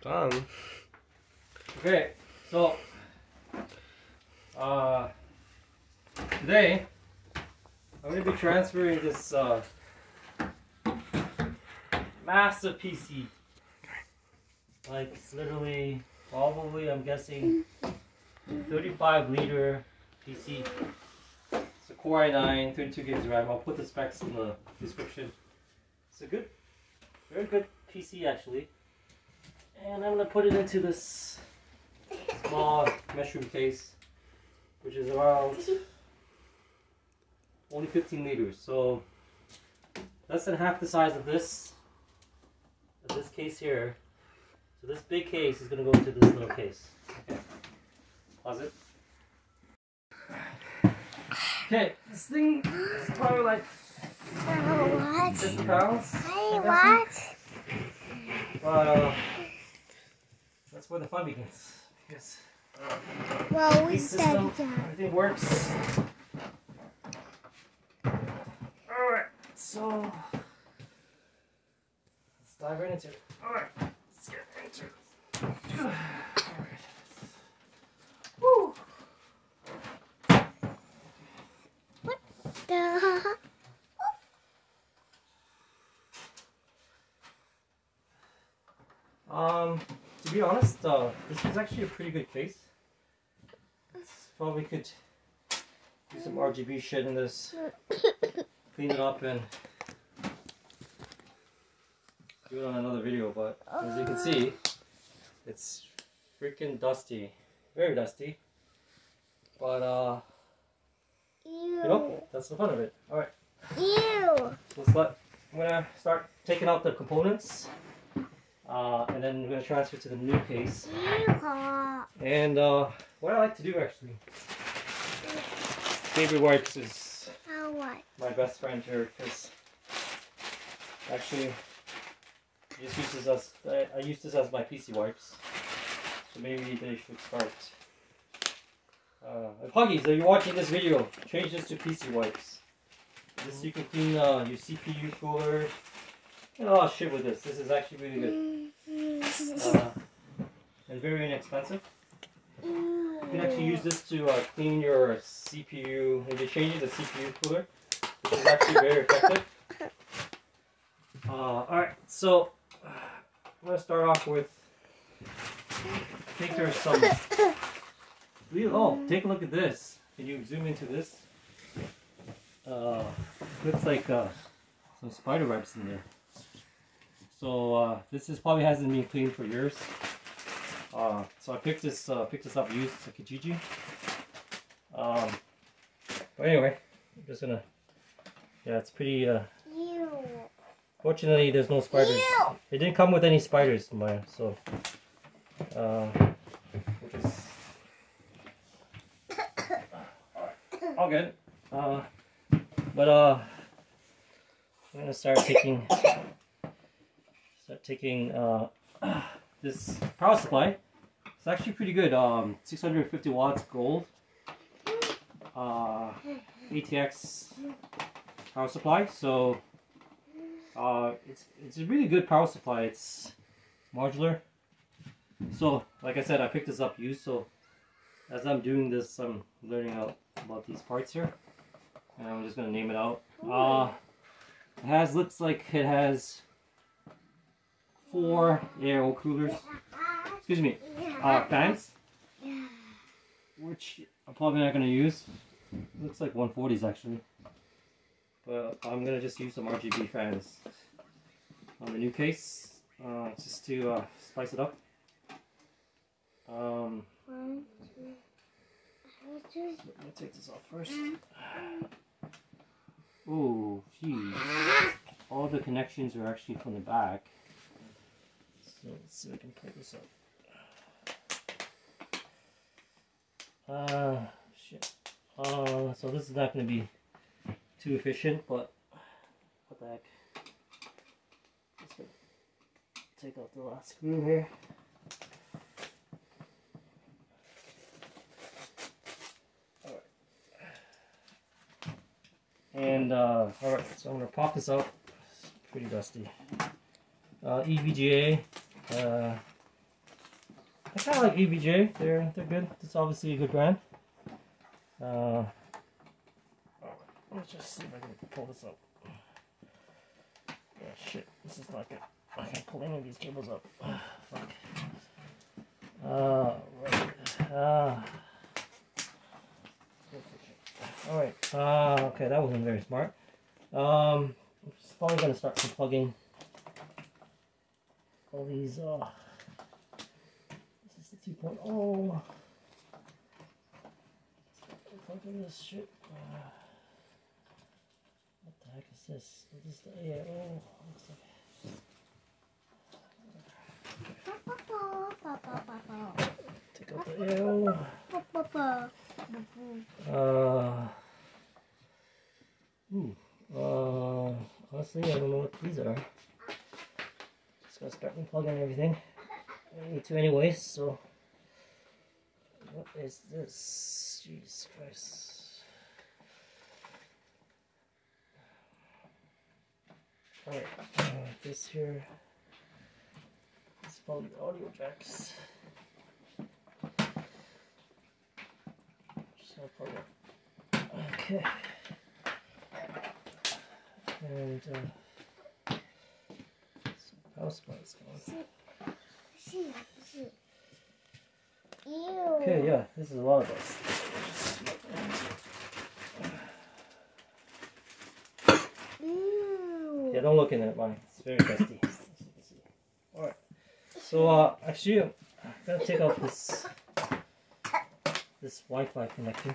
Done. Okay, so today I'm going to be transferring this massive PC. Like it's literally, probably I'm guessing 35-liter PC. It's a Core i9, 32 gigs RAM. I'll put the specs in the description. It's a good, very good PC actually. And I'm going to put it into this small Meshroom case, which is around only 15 liters. So less than half the size of this case here. So this big case is going to go into this little case. Okay. Pause it. Okay, this thing is probably like 50 pounds. What? But that's where the fun begins. Yes. Well, we System, studied that. everything works. Alright, so let's dive right into it. Alright, let's get into it. Alright. Woo! What the? To be honest, this is actually a pretty good case. Probably could do some RGB shit in this, clean it up and do it on another video, but as you can see, it's freaking dusty, very dusty, but you know, that's the fun of it. Alright, Ew. I'm gonna start taking out the components, and then we're gonna transfer to the new case. And what I like to do actually, Baby Wipes is my best friend here because actually this uses us. I use this as my PC wipes, so maybe they should start. Puggies, are you watching this video? Change this to PC wipes. This you can clean your CPU cooler and a lot of shit with this. This is actually really good and very inexpensive. You can actually use this to clean your CPU if you're changing the CPU cooler, which is actually very effective. Alright, so I'm going to start off with, I think there's some, oh, take a look at this. Can you zoom into this? Looks like some spider webs in there. So this probably hasn't been cleaned for years. So I picked this up used. It's a Kijiji. But anyway, I'm just gonna. Yeah, it's pretty. Fortunately, there's no spiders. Ew. It didn't come with any spiders, Maya. So, which is all good. But I'm gonna start taking this power supply. It's actually pretty good. 650 watts gold. ATX power supply. So it's a really good power supply. It's modular. So like I said, I picked this up used. So as I'm doing this, I'm learning out about these parts here, and I'm just gonna name it out. Looks like it has 4 air coolers. Excuse me, fans, which I'm probably not going to use. Looks like 140s actually, but I'm going to just use some RGB fans on the new case, just to spice it up. Let me take this off first. Oh, geez. All the connections are actually from the back. So let's see if I can pull this up. Shit. So this is not going to be too efficient, but what the heck. Just gonna take out the last screw here. Alright. And alright, so I'm going to pop this out. It's pretty dusty. EVGA I kind of like ABJ. They're good. It's obviously a good brand. Let's just see if I can pull this up. Oh shit, this is not good. I can't pull any of these cables up. Fuck. Right. Alright. Okay, that wasn't very smart. I'm probably gonna start unplugging all these. This is the 2.0. Unplugging this shit. What the heck is this? What is the AIO? Looks like. Take out the AIO. Honestly, I don't know what these are. Just gotta start unplugging everything. I need to anyways, so. What is this? Jesus Christ. Alright, this here. It's probably the audio jacks. Just gonna plug it. Okay. And some power supply is going. Okay, yeah, this is a lot of this. Yeah, don't look in it, mine. It's very dusty. As you can see. Alright. So, actually, I'm gonna take out this Wi-Fi connector.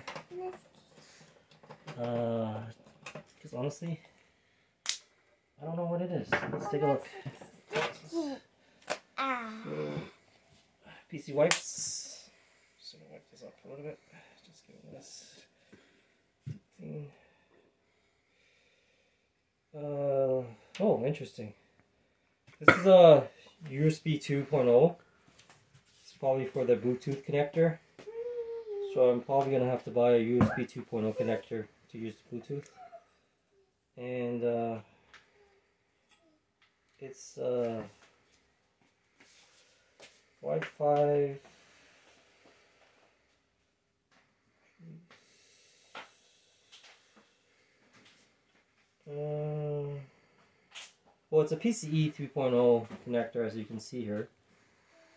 Because honestly, I don't know what it is. Let's take a look. So, PC wipes. Just gonna wipe this up a little bit. Just give this thing. Oh, interesting. This is a USB 2.0. It's probably for the Bluetooth connector. So I'm probably gonna have to buy a USB 2.0 connector to use the Bluetooth. And it's Wi-Fi. Well, it's a PCE 3.0 connector, as you can see here,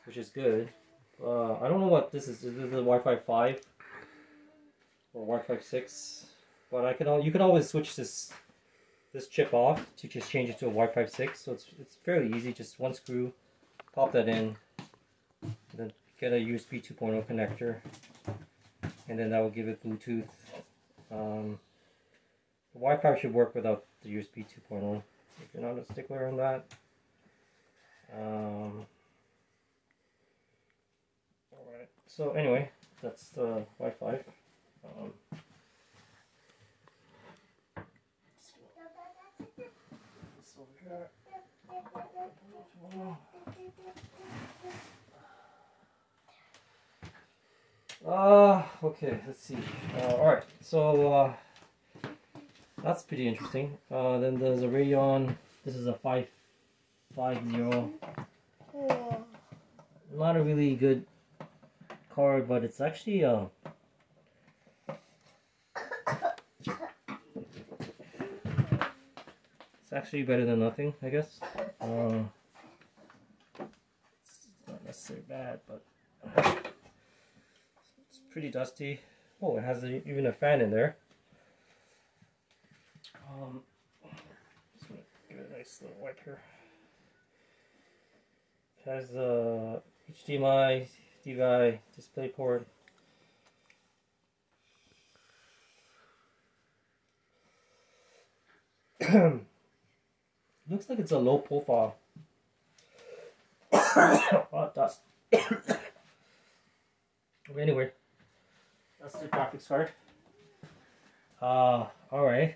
which is good. I don't know what this is. Is this the Wi-Fi 5 or Wi-Fi 6? But you can always switch this chip off to just change it to a Wi-Fi 6. So it's fairly easy. Just one screw, pop that in, and then get a USB 2.0 connector, and then that will give it Bluetooth. The Wi-Fi should work without the USB 2.0. If you're not a stickler on that. Alright, so anyway, that's the Wi-Fi. This over here. Okay, let's see. Alright, so that's pretty interesting. Then there's a Radeon. This is a 550. Cool. Not a really good card, but it's actually it's actually better than nothing, I guess. It's not necessarily bad, but it's pretty dusty. Oh, it has even a fan in there. Just gonna give it a nice little wipe here. It has a HDMI, DVI, display port. Looks like it's a low profile. Oh, dust. Anyway, that's the graphics card. Alright.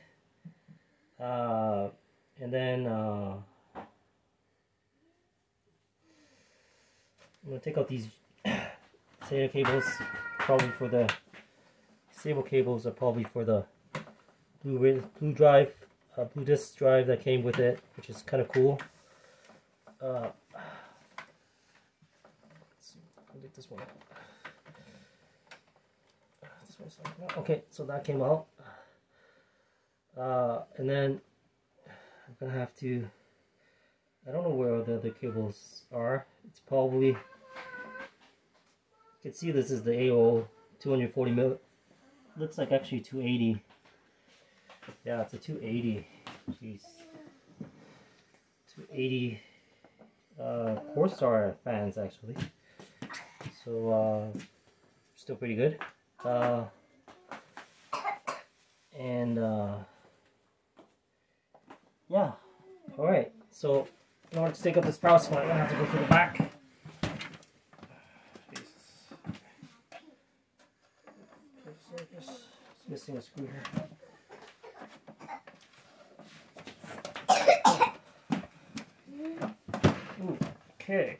And then I'm gonna take out these SATA cables. Probably for the Sable cables are probably for the blue drive, blue disk drive that came with it, which is kind of cool. take this one out. This one's not out. Okay, so that came out. And then I'm gonna have to, I don't know where the other cables are. It's probably, you can see this is the AO 240 mil. Looks like actually 280. Yeah, it's a 280. Jeez. 280 Corsair fans actually. So still pretty good. Yeah. Alright, so in order to take up this power supply, I'm gonna have to go through the back. Just missing a screw here. Okay.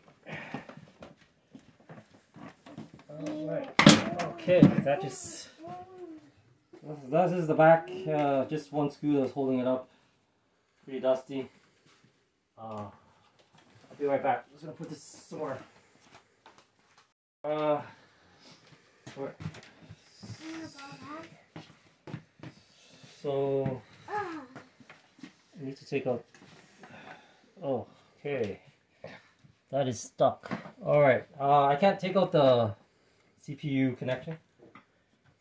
Alright. Okay, that is the back. Just one screw that's holding it up. Pretty dusty. I'll be right back. I'm just gonna put this somewhere. So I need to take out. Oh, okay. That is stuck. Alright, I can't take out the CPU connection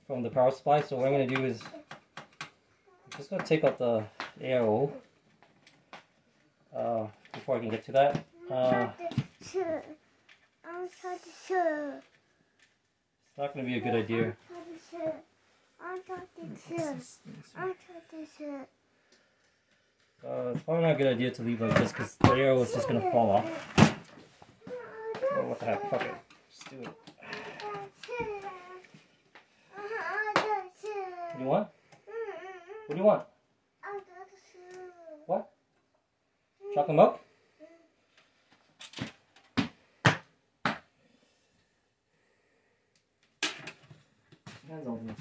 from the power supply, so what I'm going to do is I'm just going to take out the ARO before I can get to that. It's not going to be a good idea. It's probably not a good idea to leave like this because the arrow is just going to fall off. Oh, what the heck, fuck it. Just do it. What do you want? What do you want? What? Chocolate milk? Hands on me.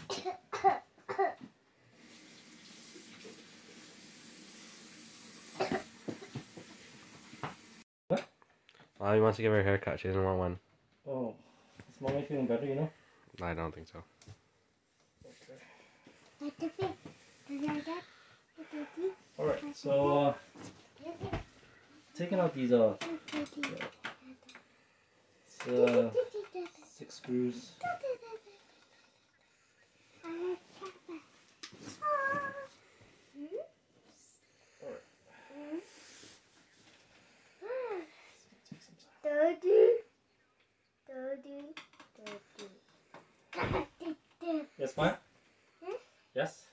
What? Well, he wants to give her a haircut. She doesn't want one. Oh, is mommy feeling better, you know? I don't think so. Alright, so taking out these 6 screws. Yes, fine? Yes?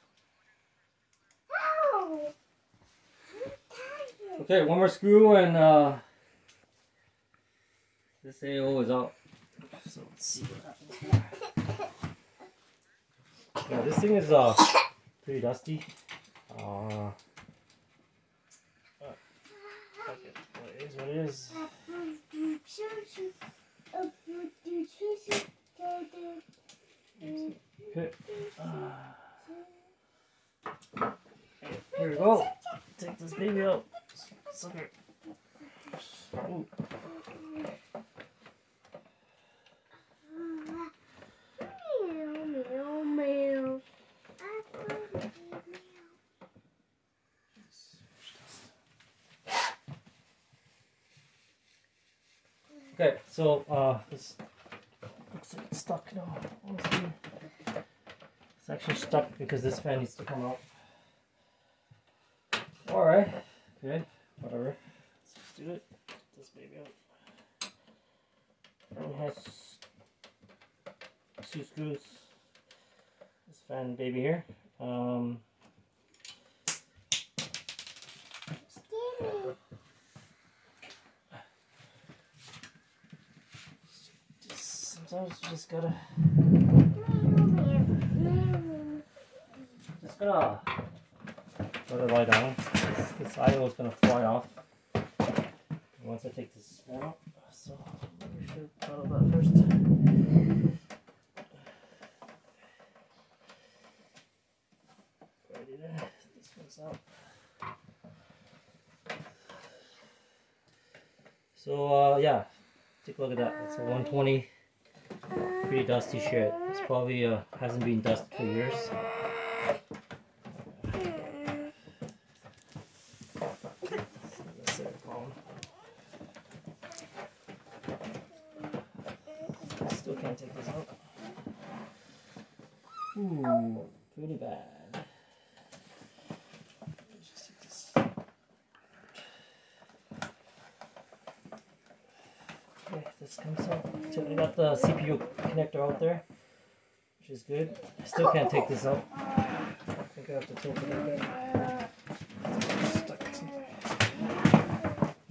Okay, one more screw and this AO is out. So let's see what happens. Yeah, this thing is pretty dusty. Okay, what it is, what it is. Okay. Here we go. Take this baby out. Sucker. Ooh. Okay, so this looks like it's stuck now. Honestly, it's actually stuck because this fan needs to come out. Alright, okay, whatever. Let's just do it. Get this baby out. It has 2 screws. This fan baby here. Sometimes you just gotta let it lie down. This IO is gonna fly off once I take this fan out. So we should cut out that first. Alrighty there. This one's out. So yeah, take a look at that. It's a 120 Pretty dusty shit. It's probably hasn't been dusted for years. Still can't take this out. Ooh, pretty bad. Okay, this comes out. So I got the CPU connector out there, which is good. I still can't take this out. I think I have to tilt it a bit.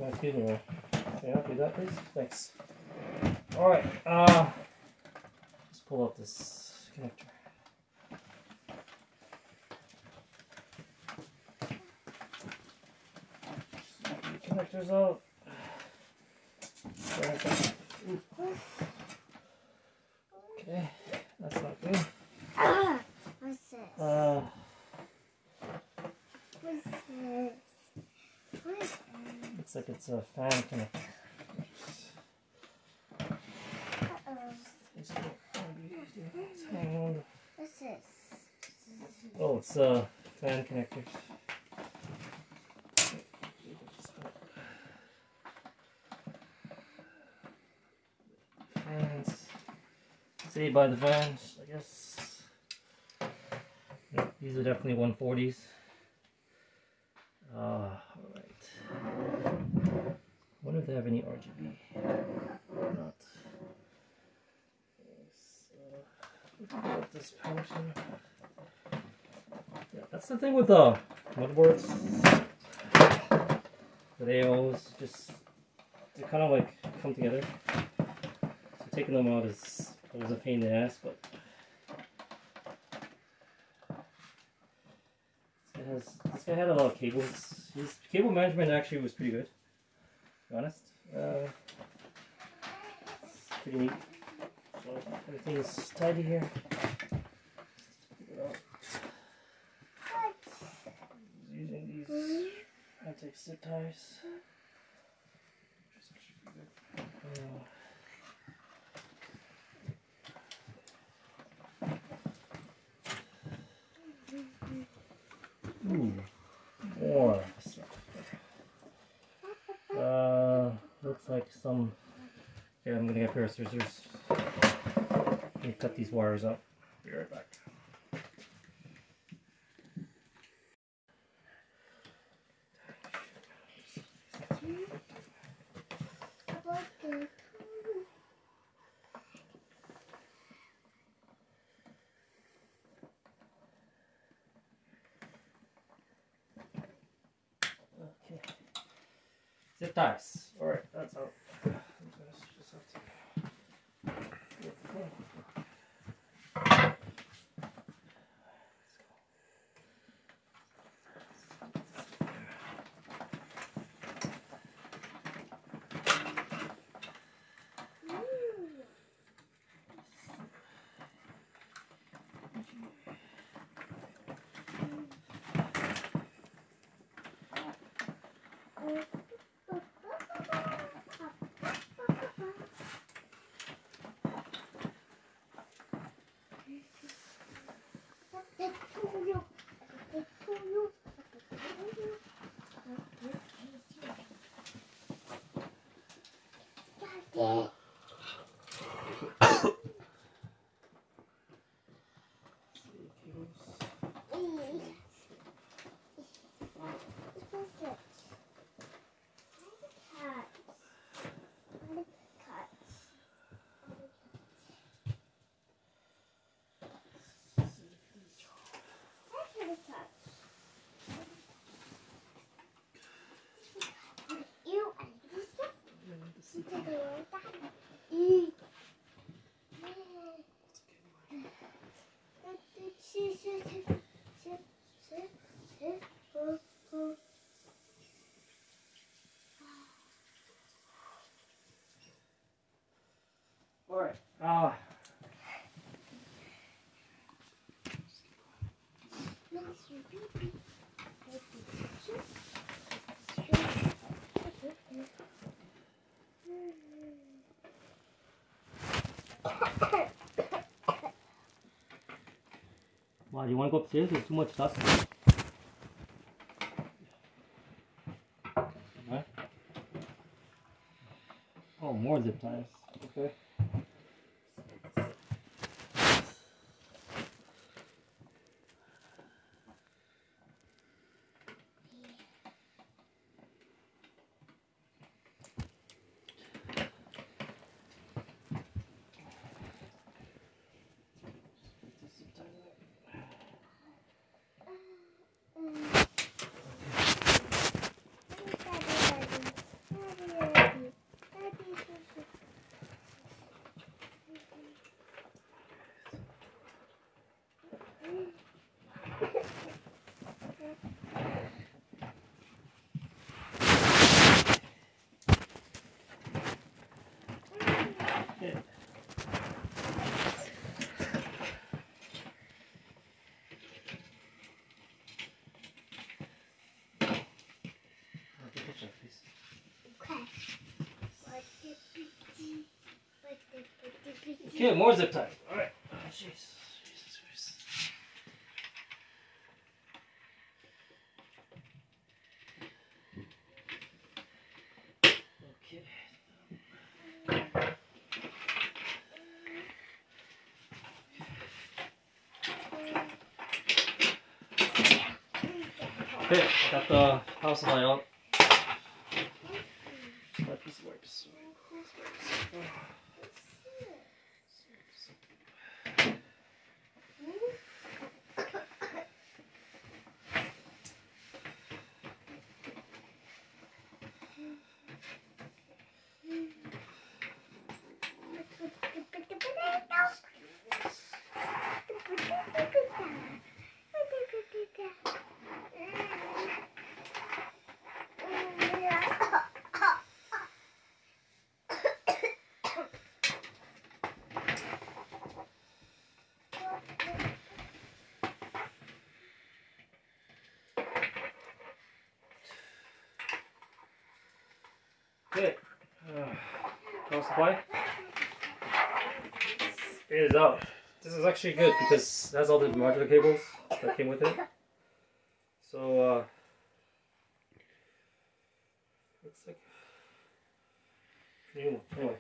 Excuse me. Can you do that, please? Thanks. Alright, let's pull out this connector. Connectors out. Okay, that's not good. What's this? What's this? Looks like it's a fan connector. What's this? Oh, it's a fan connector. Fans. Say by the fans, I guess. Yep, these are definitely 140s. Alright. Wonder if they have any RGB or not. Put this power center. Yeah, that's the thing with motherboards. They always just, they kind of like come together. So taking them out is always a pain in the ass, but this guy had a lot of cables. His cable management actually was pretty good, to be honest. It's pretty neat. So everything is tidy here. Using these anti-zip ties. Which is actually pretty good. Ooh, more stuff. Looks like some. Yeah, I'm gonna get a pair of scissors and cut these wires out. Be right back. Okay. Zip ties. Alright, that's out. Just have to Yeah. Alright, You want to go upstairs? There's too much dust. Right. Oh, more zip ties. Okay. Okay, more zip ties. Alright. Oh, jeez. Jesus Christ. Okay. Okay, got the house light out. My piece of wipes. Okay, power supply is out. This is actually good because it has all the modular cables that came with it. So, looks like new one. Anyway.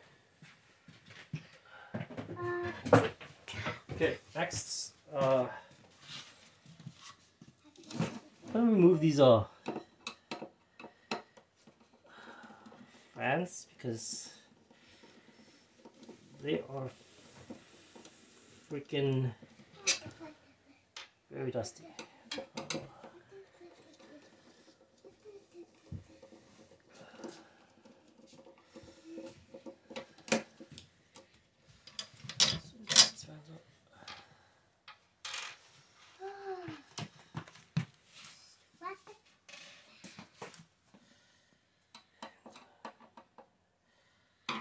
Okay, next, I'm gonna remove these fans because they are freaking very dusty.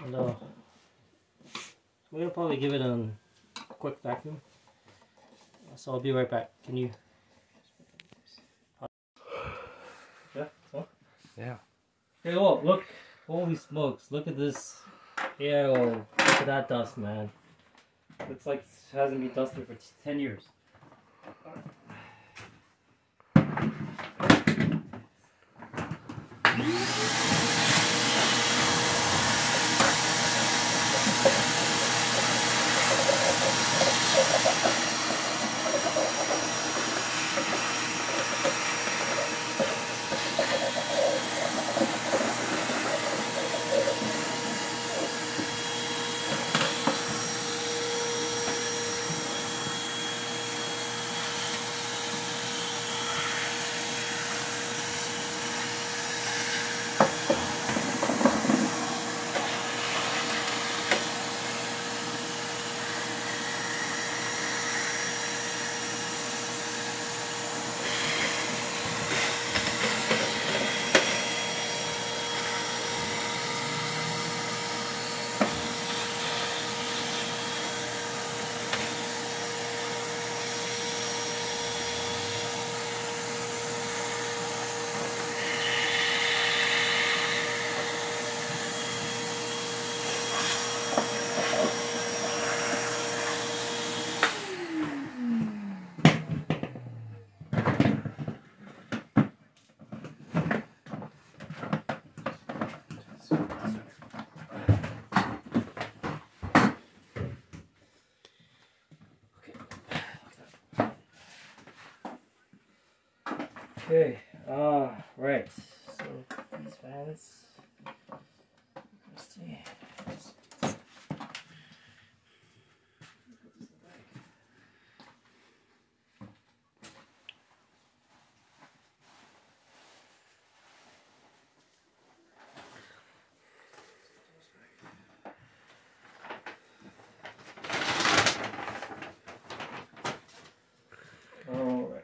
And we're gonna probably give it a quick vacuum. So I'll be right back. Can you? Yeah. So? Yeah. Okay. Well, look. Holy smokes! Look at this. Ew! Look at that dust, man. Looks like it hasn't been dusted for 10 years. Okay, right. So these fans. Let's see. All right.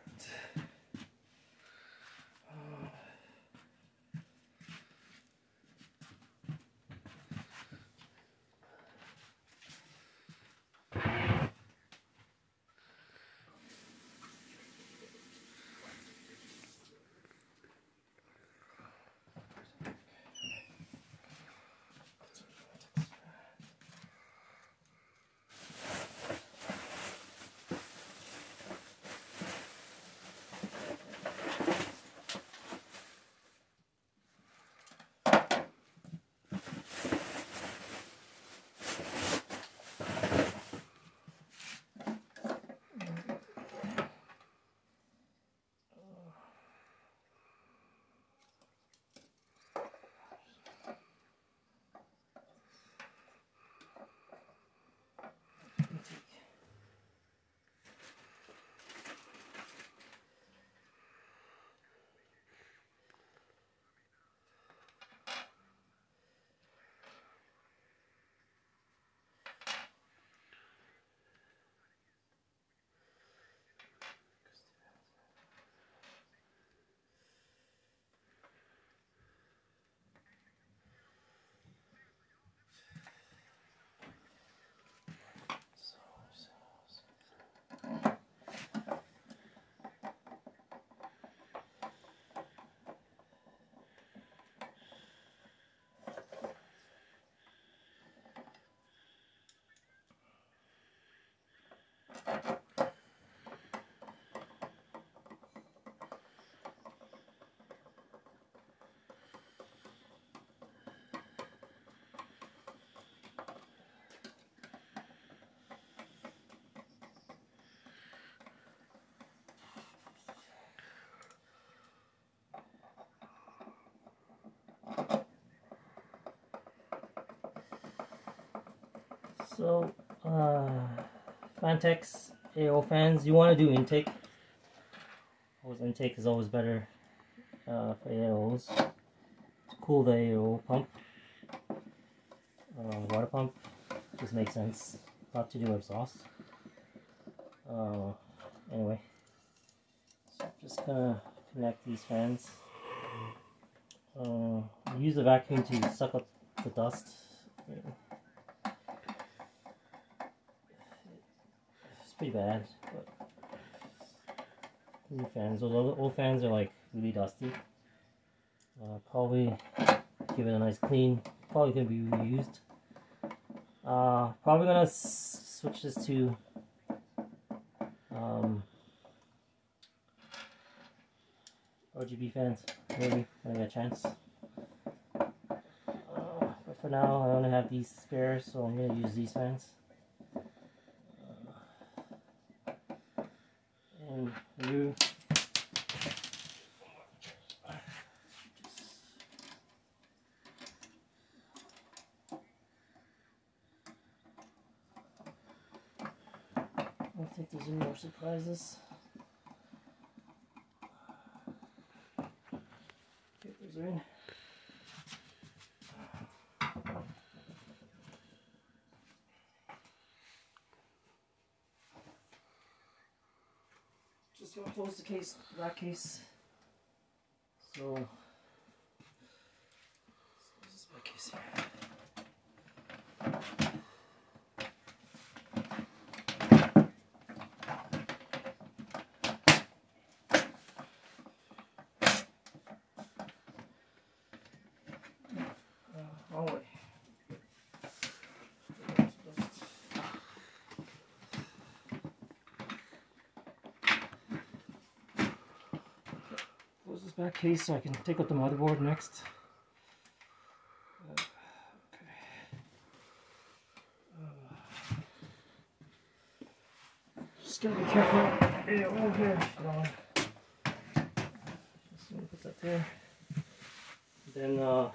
So, Fantex AO fans, you want to do intake. Always intake is always better for AOs to cool the AO pump. Water pump just makes sense, not to do exhaust. Anyway, so just gonna connect these fans. Use the vacuum to suck up the dust. It's pretty bad, but new fans. Those old fans are like really dusty. Probably give it a nice clean. Probably gonna be reused. Probably gonna switch this to RGB fans, maybe when I get a chance. But for now, I only have these spares, so I'm gonna use these fans. And you. I don't think there's any more surprises. Papers are in. Just gonna close the case, that case. So this is my case here. Wrong way. Close this back case so I can take out the motherboard next. Just gotta be careful. Yeah, over here. that there. Then I'm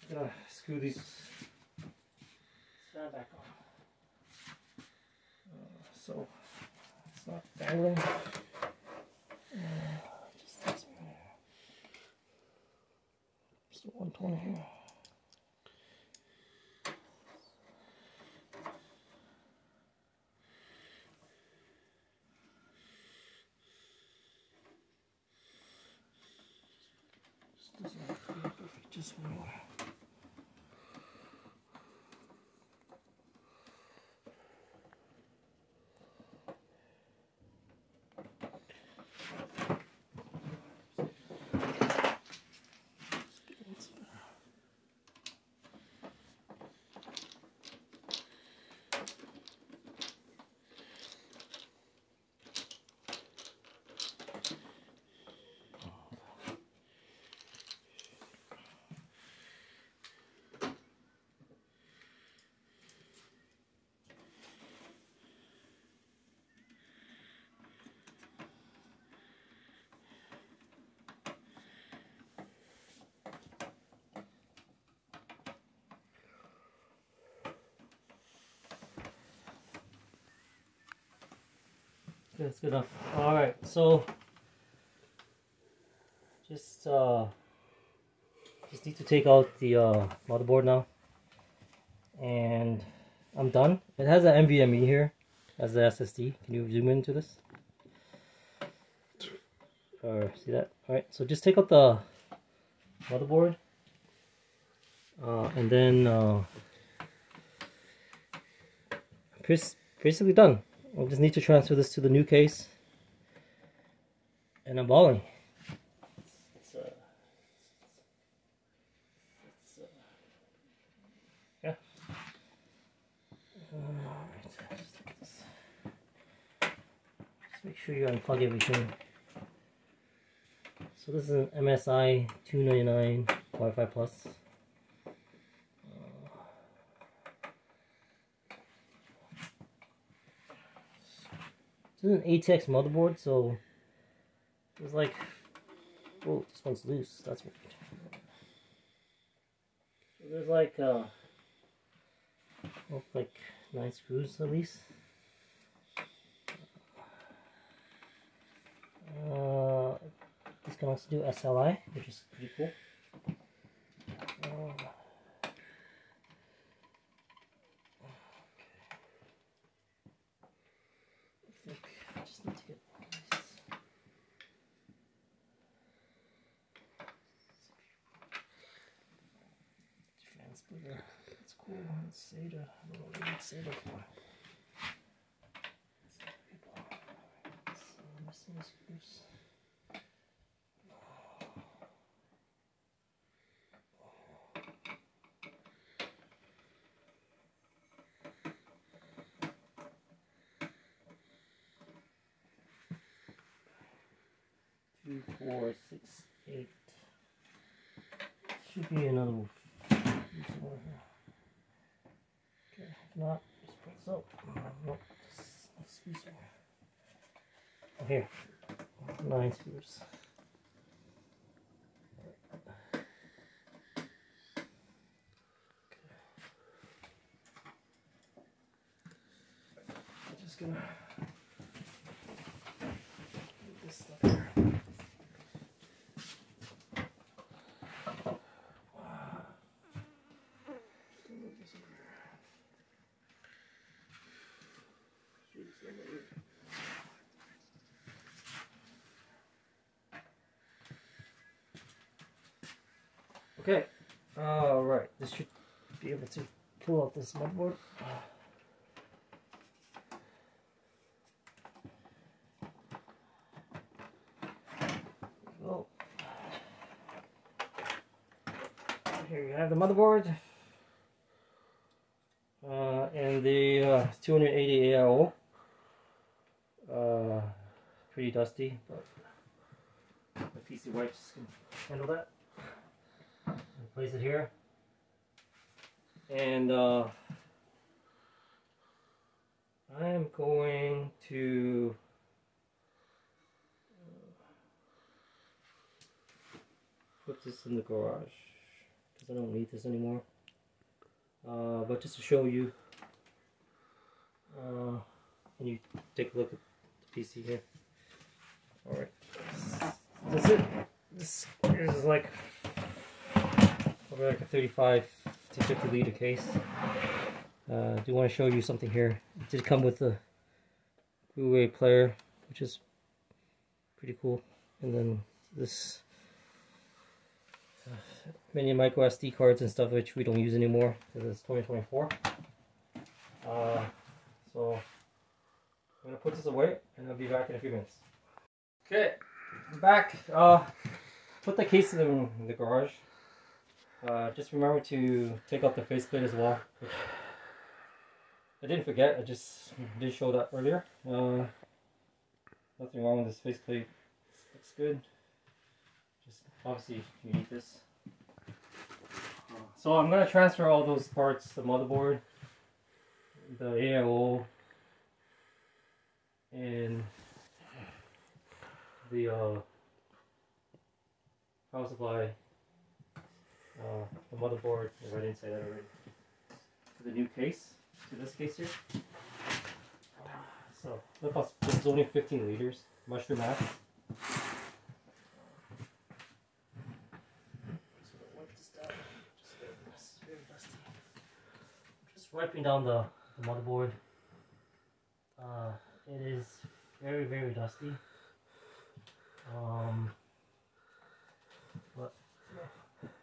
gonna screw these fan back on. So it's not dangling. Just takes me there. Just 120 here. Just one more. That's good enough. Alright, so just need to take out the motherboard now. And I'm done. It has an NVMe here as the SSD. Can you zoom into this? See that? Alright, so just take out the motherboard. And then basically done. I just need to transfer this to the new case, and I'm balling. Yeah. Just make sure you unplug everything. So this is an MSI 299 Wi-Fi Plus. This is an ATX motherboard, so it's like, oh, this one's loose. That's weird. So there's like, like 9 screws at least. This can also do SLI, which is pretty cool. I just need to get this. Fan splitter. That's cool. It's SATA. I don't know what you need SATA for. Missing the screws. Two, 4, 6, 8. Should be another one. Okay, if not, just put this out. Nope, let's squeeze it. Oh, here. 9 screws. I'm just gonna move this stuff here. Okay, alright, this should be able to pull out this motherboard. Well, here you have the motherboard and the 280 AIO. Pretty dusty, but the PC wipes can handle that. Place it here, and I am going to put this in the garage because I don't need this anymore. But just to show you, can you take a look at the PC here? Alright, that's it. This is like probably like a 35 to 50 liter case. I do want to show you something here. It did come with a Blu-ray player, which is pretty cool. And then this many micro SD cards and stuff, which we don't use anymore because it's 2024. So I'm gonna put this away and I'll be back in a few minutes. Okay, I'm back. Put the case in the garage. Just remember to take out the faceplate as well. I didn't forget, I just did show that earlier. Nothing wrong with this faceplate. Looks good. Just obviously you need this. So I'm gonna transfer all those parts, the motherboard, the AIO, and the power supply, the motherboard, if I didn't say that already, to the new case, to this case here. So look, this is only 15 liters, Meshroom S. Wiping down the motherboard. It is very, very dusty. But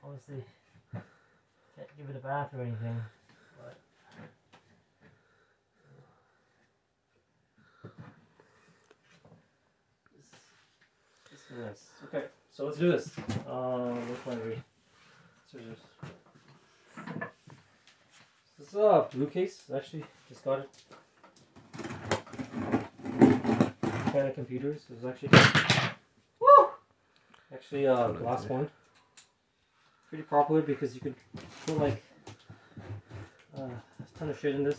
obviously can't give it a bath or anything. But this is nice. Okay, so let's do this. Which one do we? Scissors. This is a blue case, actually, just got it. Kind of computers, this is actually, woo! Actually a glass one. Pretty popular because you could put like a ton of shit in this.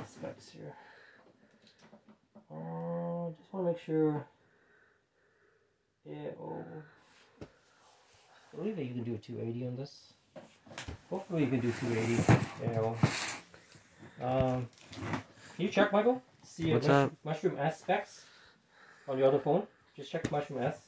Specs here. Just want to make sure, yeah, I believe that you can do a 280 on this. Hopefully you can do 280. Yeah. Can you check, Michael? See What's that? Meshroom S specs on your other phone. Just check Meshroom S.